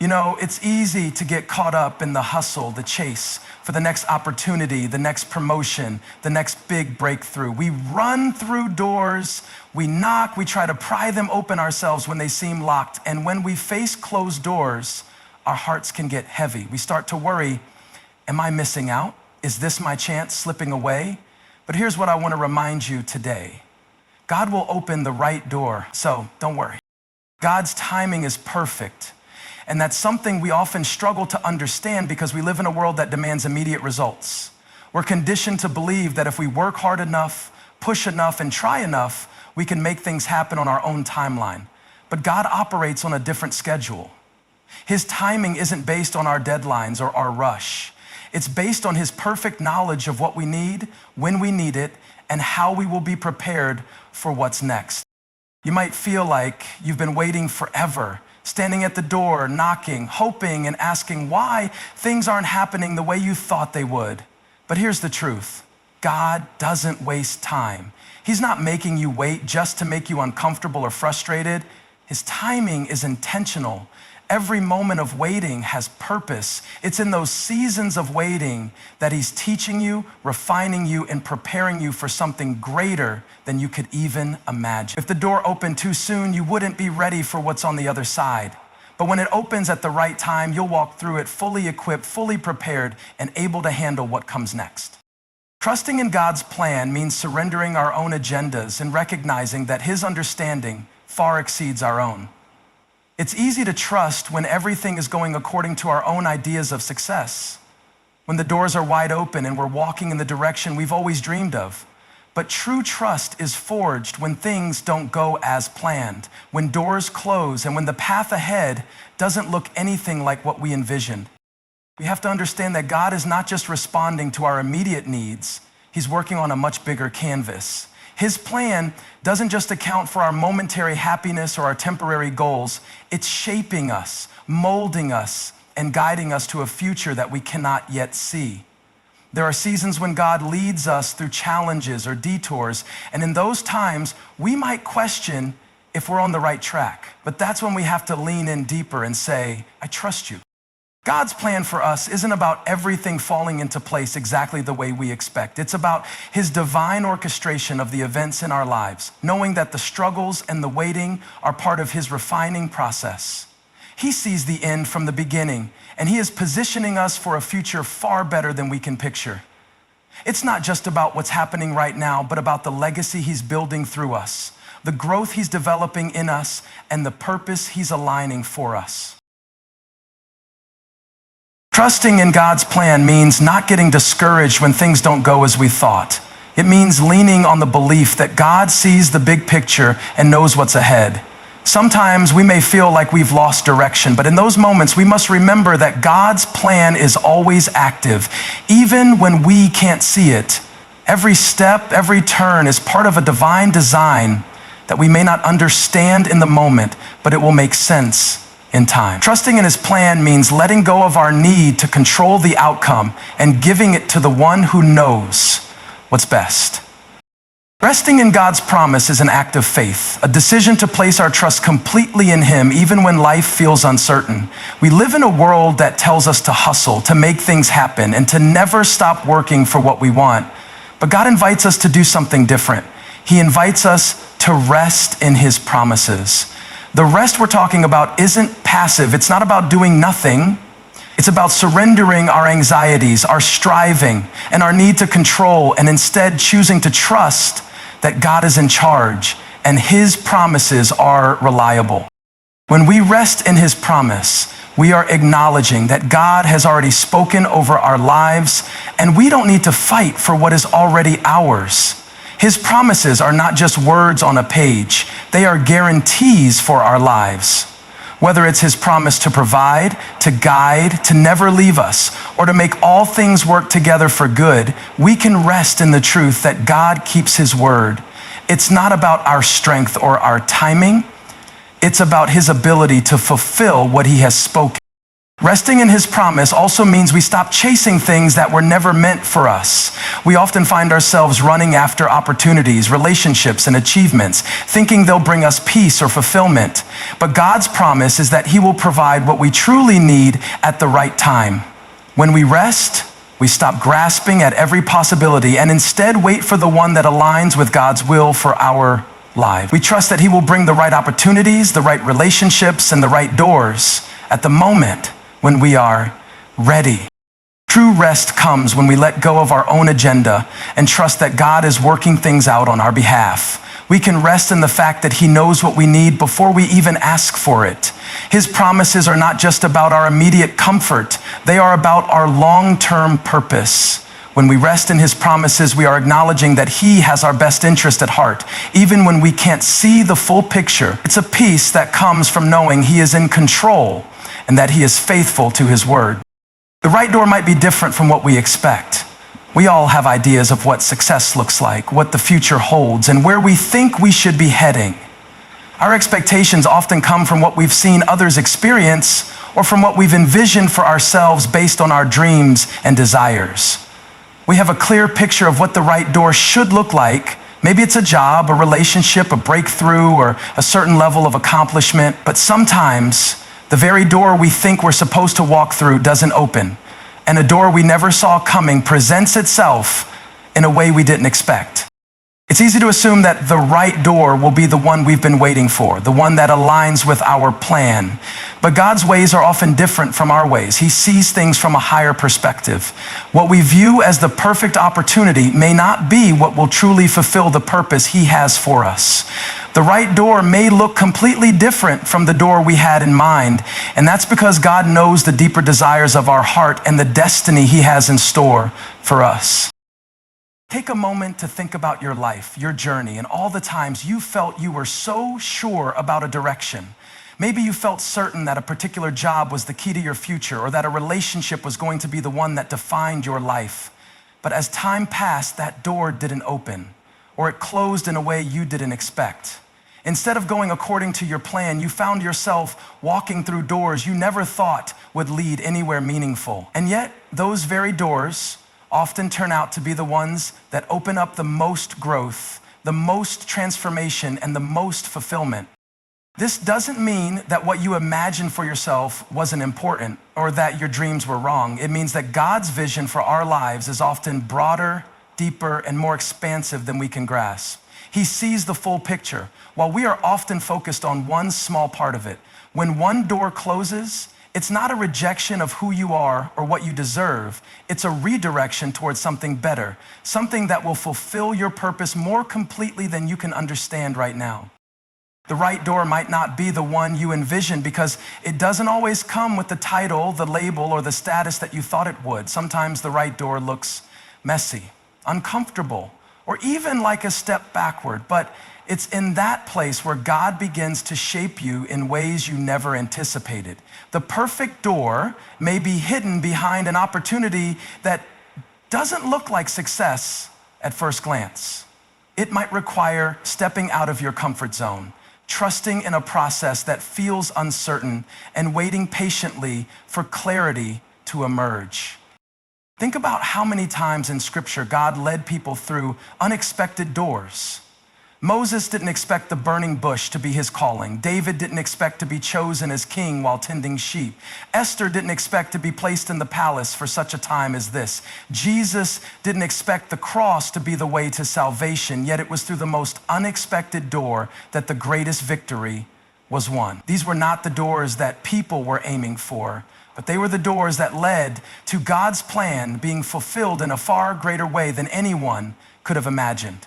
You know, it's easy to get caught up in the hustle, the chase for the next opportunity, the next promotion, the next big breakthrough. We run through doors, we knock, we try to pry them open ourselves when they seem locked. And when we face closed doors, our hearts can get heavy. We start to worry, am I missing out? Is this my chance slipping away? But here's what I want to remind you today. God will open the right door, so don't worry. God's timing is perfect. And that's something we often struggle to understand because we live in a world that demands immediate results. We're conditioned to believe that if we work hard enough, push enough, and try enough, we can make things happen on our own timeline. But God operates on a different schedule. His timing isn't based on our deadlines or our rush. It's based on his perfect knowledge of what we need, when we need it, and how we will be prepared for what's next. You might feel like you've been waiting forever, standing at the door, knocking, hoping and asking why things aren't happening the way you thought they would. But here's the truth. God doesn't waste time. He's not making you wait just to make you uncomfortable or frustrated. His timing is intentional. Every moment of waiting has purpose. It's in those seasons of waiting that he's teaching you, refining you, and preparing you for something greater than you could even imagine. If the door opened too soon, you wouldn't be ready for what's on the other side. But when it opens at the right time, you'll walk through it fully equipped, fully prepared, and able to handle what comes next. Trusting in God's plan means surrendering our own agendas and recognizing that his understanding far exceeds our own. It's easy to trust when everything is going according to our own ideas of success, when the doors are wide open and we're walking in the direction we've always dreamed of. But true trust is forged when things don't go as planned, when doors close, and when the path ahead doesn't look anything like what we envisioned. We have to understand that God is not just responding to our immediate needs, he's working on a much bigger canvas. His plan doesn't just account for our momentary happiness or our temporary goals. It's shaping us, molding us, and guiding us to a future that we cannot yet see. There are seasons when God leads us through challenges or detours, and in those times, we might question if we're on the right track. But that's when we have to lean in deeper and say, I trust you. God's plan for us isn't about everything falling into place exactly the way we expect. It's about his divine orchestration of the events in our lives, knowing that the struggles and the waiting are part of his refining process. He sees the end from the beginning, and he is positioning us for a future far better than we can picture. It's not just about what's happening right now, but about the legacy he's building through us, the growth he's developing in us, and the purpose he's aligning for us. Trusting in God's plan means not getting discouraged when things don't go as we thought. It means leaning on the belief that God sees the big picture and knows what's ahead. Sometimes we may feel like we've lost direction, but in those moments, we must remember that God's plan is always active, even when we can't see it. Every step, every turn is part of a divine design that we may not understand in the moment, but it will make sense in time. Trusting in his plan means letting go of our need to control the outcome and giving it to the one who knows what's best. Resting in God's promise is an act of faith, a decision to place our trust completely in him even when life feels uncertain. We live in a world that tells us to hustle, to make things happen, and to never stop working for what we want. But God invites us to do something different. He invites us to rest in his promises. The rest we're talking about isn't passive. It's not about doing nothing. It's about surrendering our anxieties, our striving, and our need to control, and instead choosing to trust that God is in charge and his promises are reliable. When we rest in his promise, we are acknowledging that God has already spoken over our lives, and we don't need to fight for what is already ours. His promises are not just words on a page. They are guarantees for our lives. Whether it's his promise to provide, to guide, to never leave us, or to make all things work together for good, we can rest in the truth that God keeps his word. It's not about our strength or our timing. It's about his ability to fulfill what he has spoken. Resting in his promise also means we stop chasing things that were never meant for us. We often find ourselves running after opportunities, relationships, and achievements, thinking they'll bring us peace or fulfillment. But God's promise is that he will provide what we truly need at the right time. When we rest, we stop grasping at every possibility and instead wait for the one that aligns with God's will for our lives. We trust that he will bring the right opportunities, the right relationships, and the right doors at the moment when we are ready. True rest comes when we let go of our own agenda and trust that God is working things out on our behalf. We can rest in the fact that he knows what we need before we even ask for it. His promises are not just about our immediate comfort, they are about our long-term purpose. When we rest in his promises, we are acknowledging that he has our best interest at heart, even when we can't see the full picture. It's a peace that comes from knowing he is in control and that he is faithful to his word. The right door might be different from what we expect. We all have ideas of what success looks like, what the future holds, and where we think we should be heading. Our expectations often come from what we've seen others experience or from what we've envisioned for ourselves based on our dreams and desires. We have a clear picture of what the right door should look like. Maybe it's a job, a relationship, a breakthrough, or a certain level of accomplishment, but sometimes the very door we think we're supposed to walk through doesn't open, and a door we never saw coming presents itself in a way we didn't expect. It's easy to assume that the right door will be the one we've been waiting for, the one that aligns with our plan. But God's ways are often different from our ways. He sees things from a higher perspective. What we view as the perfect opportunity may not be what will truly fulfill the purpose he has for us. The right door may look completely different from the door we had in mind, and that's because God knows the deeper desires of our heart and the destiny he has in store for us. Take a moment to think about your life, your journey, and all the times you felt you were so sure about a direction. Maybe you felt certain that a particular job was the key to your future, or that a relationship was going to be the one that defined your life. But as time passed, that door didn't open, or it closed in a way you didn't expect. Instead of going according to your plan, you found yourself walking through doors you never thought would lead anywhere meaningful. And yet, those very doors often turn out to be the ones that open up the most growth, the most transformation, and the most fulfillment. This doesn't mean that what you imagined for yourself wasn't important or that your dreams were wrong. It means that God's vision for our lives is often broader, deeper, and more expansive than we can grasp. He sees the full picture, while we are often focused on one small part of it. When one door closes, it's not a rejection of who you are or what you deserve. It's a redirection towards something better, something that will fulfill your purpose more completely than you can understand right now. The right door might not be the one you envisioned because it doesn't always come with the title, the label, or the status that you thought it would. Sometimes the right door looks messy, uncomfortable, or even like a step backward, but it's in that place where God begins to shape you in ways you never anticipated. The perfect door may be hidden behind an opportunity that doesn't look like success at first glance. It might require stepping out of your comfort zone, trusting in a process that feels uncertain, and waiting patiently for clarity to emerge. Think about how many times in Scripture God led people through unexpected doors. Moses didn't expect the burning bush to be his calling. David didn't expect to be chosen as king while tending sheep. Esther didn't expect to be placed in the palace for such a time as this. Jesus didn't expect the cross to be the way to salvation, yet it was through the most unexpected door that the greatest victory was won. These were not the doors that people were aiming for, but they were the doors that led to God's plan being fulfilled in a far greater way than anyone could have imagined.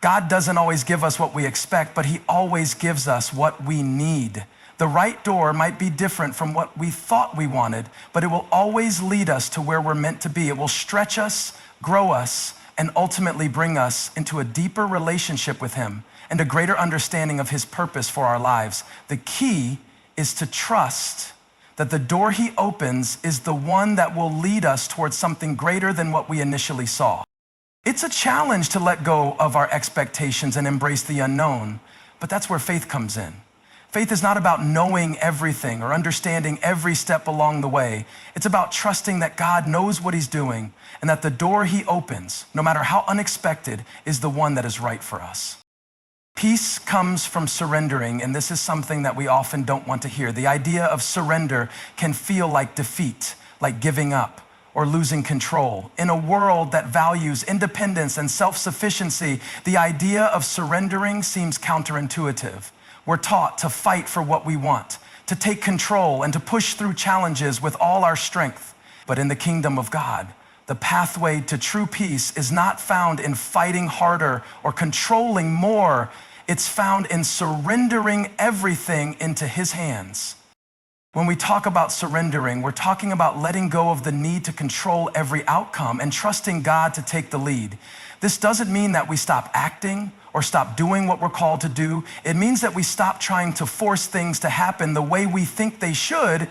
God doesn't always give us what we expect, but he always gives us what we need. The right door might be different from what we thought we wanted, but it will always lead us to where we're meant to be. It will stretch us, grow us, and ultimately bring us into a deeper relationship with him and a greater understanding of his purpose for our lives. The key is to trust that the door he opens is the one that will lead us towards something greater than what we initially saw. It's a challenge to let go of our expectations and embrace the unknown, but that's where faith comes in. Faith is not about knowing everything or understanding every step along the way. It's about trusting that God knows what he's doing and that the door he opens, no matter how unexpected, is the one that is right for us. Peace comes from surrendering, and this is something that we often don't want to hear. The idea of surrender can feel like defeat, like giving up or losing control. In a world that values independence and self-sufficiency, the idea of surrendering seems counterintuitive. We're taught to fight for what we want, to take control, and to push through challenges with all our strength. But in the kingdom of God, the pathway to true peace is not found in fighting harder or controlling more. It's found in surrendering everything into his hands. When we talk about surrendering, we're talking about letting go of the need to control every outcome and trusting God to take the lead. This doesn't mean that we stop acting or stop doing what we're called to do. It means that we stop trying to force things to happen the way we think they should,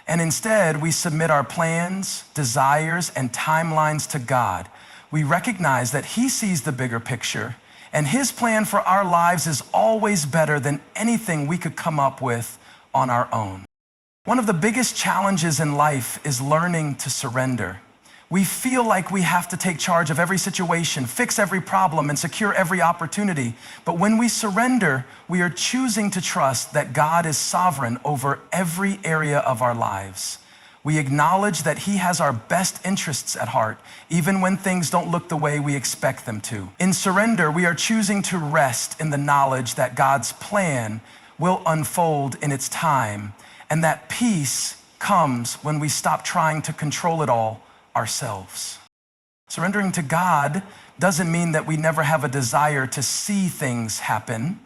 and instead we submit our plans, desires, and timelines to God. We recognize that he sees the bigger picture, and his plan for our lives is always better than anything we could come up with on our own. One of the biggest challenges in life is learning to surrender. We feel like we have to take charge of every situation, fix every problem, and secure every opportunity. But when we surrender, we are choosing to trust that God is sovereign over every area of our lives. We acknowledge that he has our best interests at heart, even when things don't look the way we expect them to. In surrender, we are choosing to rest in the knowledge that God's plan will unfold in its time, and that peace comes when we stop trying to control it all ourselves. Surrendering to God doesn't mean that we never have a desire to see things happen.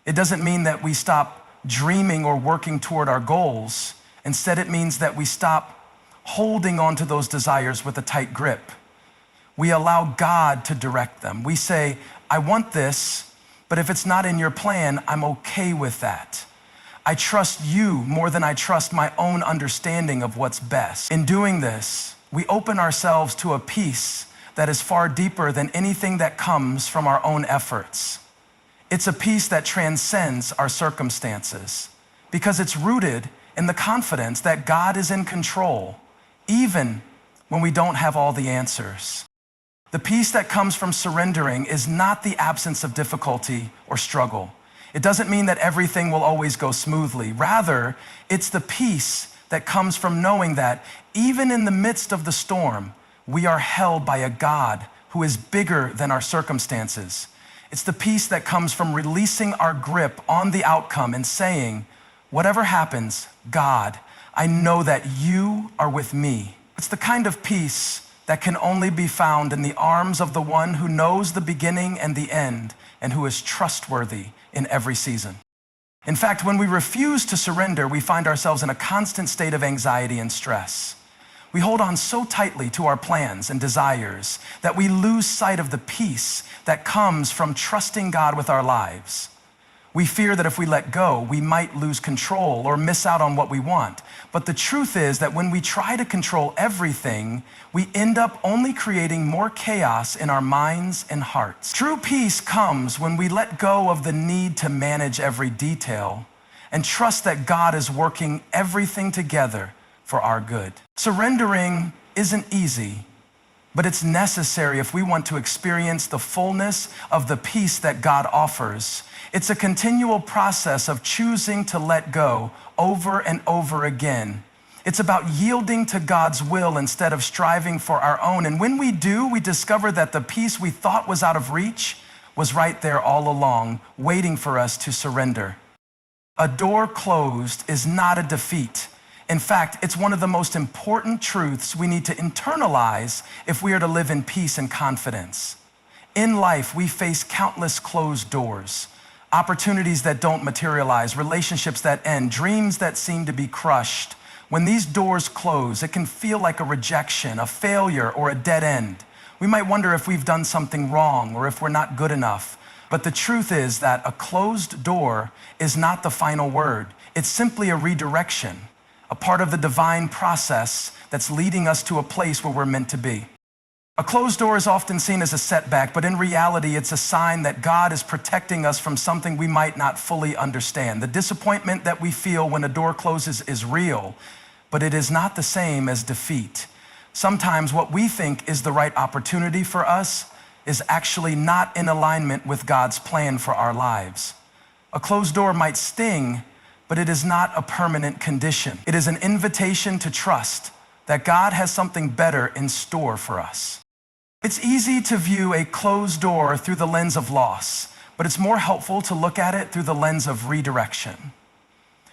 It doesn't mean that we stop dreaming or working toward our goals. Instead, it means that we stop holding on to those desires with a tight grip. We allow God to direct them. We say, I want this, but if it's not in your plan, I'm okay with that. I trust you more than I trust my own understanding of what's best. In doing this, we open ourselves to a peace that is far deeper than anything that comes from our own efforts. It's a peace that transcends our circumstances because it's rooted in the confidence that God is in control, even when we don't have all the answers. The peace that comes from surrendering is not the absence of difficulty or struggle. It doesn't mean that everything will always go smoothly. Rather, it's the peace that comes from knowing that even in the midst of the storm, we are held by a God who is bigger than our circumstances. It's the peace that comes from releasing our grip on the outcome and saying, whatever happens, God, I know that you are with me. It's the kind of peace that can only be found in the arms of the one who knows the beginning and the end and who is trustworthy in every season. In fact, when we refuse to surrender, we find ourselves in a constant state of anxiety and stress. We hold on so tightly to our plans and desires that we lose sight of the peace that comes from trusting God with our lives. We fear that if we let go, we might lose control or miss out on what we want. But the truth is that when we try to control everything, we end up only creating more chaos in our minds and hearts. True peace comes when we let go of the need to manage every detail and trust that God is working everything together for our good. Surrendering isn't easy, but it's necessary if we want to experience the fullness of the peace that God offers. It's a continual process of choosing to let go over and over again. It's about yielding to God's will instead of striving for our own. And when we do, we discover that the peace we thought was out of reach was right there all along, waiting for us to surrender. A door closed is not a defeat. In fact, it's one of the most important truths we need to internalize if we are to live in peace and confidence. In life, we face countless closed doors, opportunities that don't materialize, relationships that end, dreams that seem to be crushed. When these doors close, it can feel like a rejection, a failure, or a dead end. We might wonder if we've done something wrong or if we're not good enough. But the truth is that a closed door is not the final word. It's simply a redirection, a part of the divine process that's leading us to a place where we're meant to be. A closed door is often seen as a setback, but in reality, it's a sign that God is protecting us from something we might not fully understand. The disappointment that we feel when a door closes is real, but it is not the same as defeat. Sometimes what we think is the right opportunity for us is actually not in alignment with God's plan for our lives. A closed door might sting, but it is not a permanent condition. It is an invitation to trust that God has something better in store for us. It's easy to view a closed door through the lens of loss, but it's more helpful to look at it through the lens of redirection.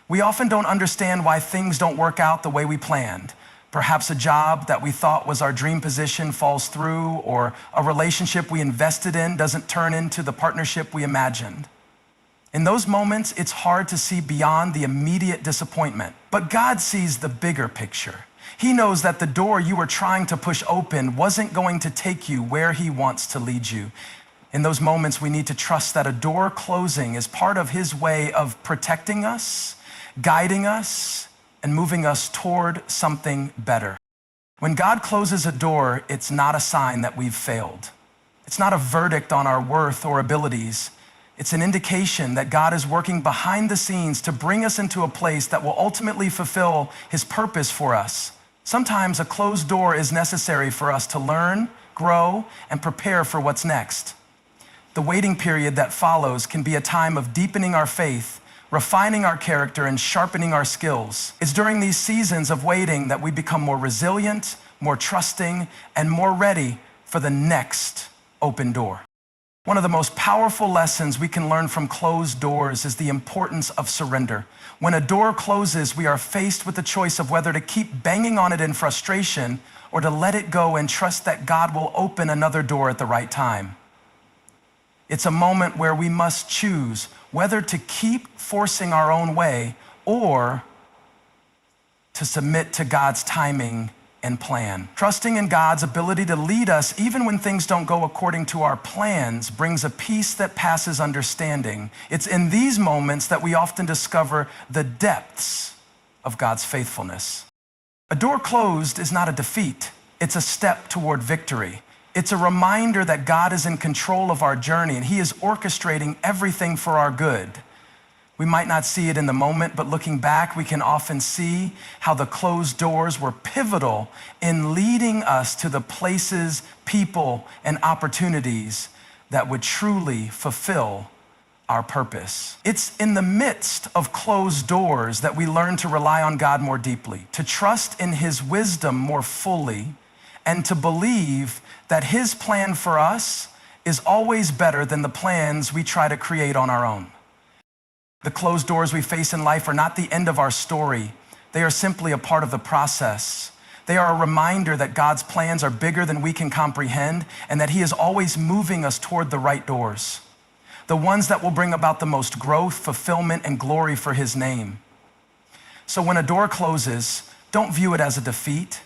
We often don't understand why things don't work out the way we planned. Perhaps a job that we thought was our dream position falls through, or a relationship we invested in doesn't turn into the partnership we imagined. In those moments, it's hard to see beyond the immediate disappointment, but God sees the bigger picture. He knows that the door you were trying to push open wasn't going to take you where He wants to lead you. In those moments, we need to trust that a door closing is part of His way of protecting us, guiding us, and moving us toward something better. When God closes a door, it's not a sign that we've failed. It's not a verdict on our worth or abilities. It's an indication that God is working behind the scenes to bring us into a place that will ultimately fulfill His purpose for us. Sometimes a closed door is necessary for us to learn, grow, and prepare for what's next. The waiting period that follows can be a time of deepening our faith, refining our character, and sharpening our skills. It's during these seasons of waiting that we become more resilient, more trusting, and more ready for the next open door. One of the most powerful lessons we can learn from closed doors is the importance of surrender. When a door closes, we are faced with the choice of whether to keep banging on it in frustration or to let it go and trust that God will open another door at the right time. It's a moment where we must choose whether to keep forcing our own way or to submit to God's timing and plan. Trusting in God's ability to lead us even when things don't go according to our plans brings a peace that passes understanding. It's in these moments that we often discover the depths of God's faithfulness. A door closed is not a defeat. It's a step toward victory. It's a reminder that God is in control of our journey and He is orchestrating everything for our good. We might not see it in the moment, but looking back, we can often see how the closed doors were pivotal in leading us to the places, people, and opportunities that would truly fulfill our purpose. It's in the midst of closed doors that we learn to rely on God more deeply, to trust in His wisdom more fully, and to believe that His plan for us is always better than the plans we try to create on our own. The closed doors we face in life are not the end of our story. They are simply a part of the process. They are a reminder that God's plans are bigger than we can comprehend and that He is always moving us toward the right doors, the ones that will bring about the most growth, fulfillment, and glory for His name. So when a door closes, don't view it as a defeat.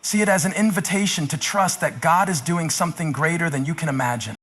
See it as an invitation to trust that God is doing something greater than you can imagine.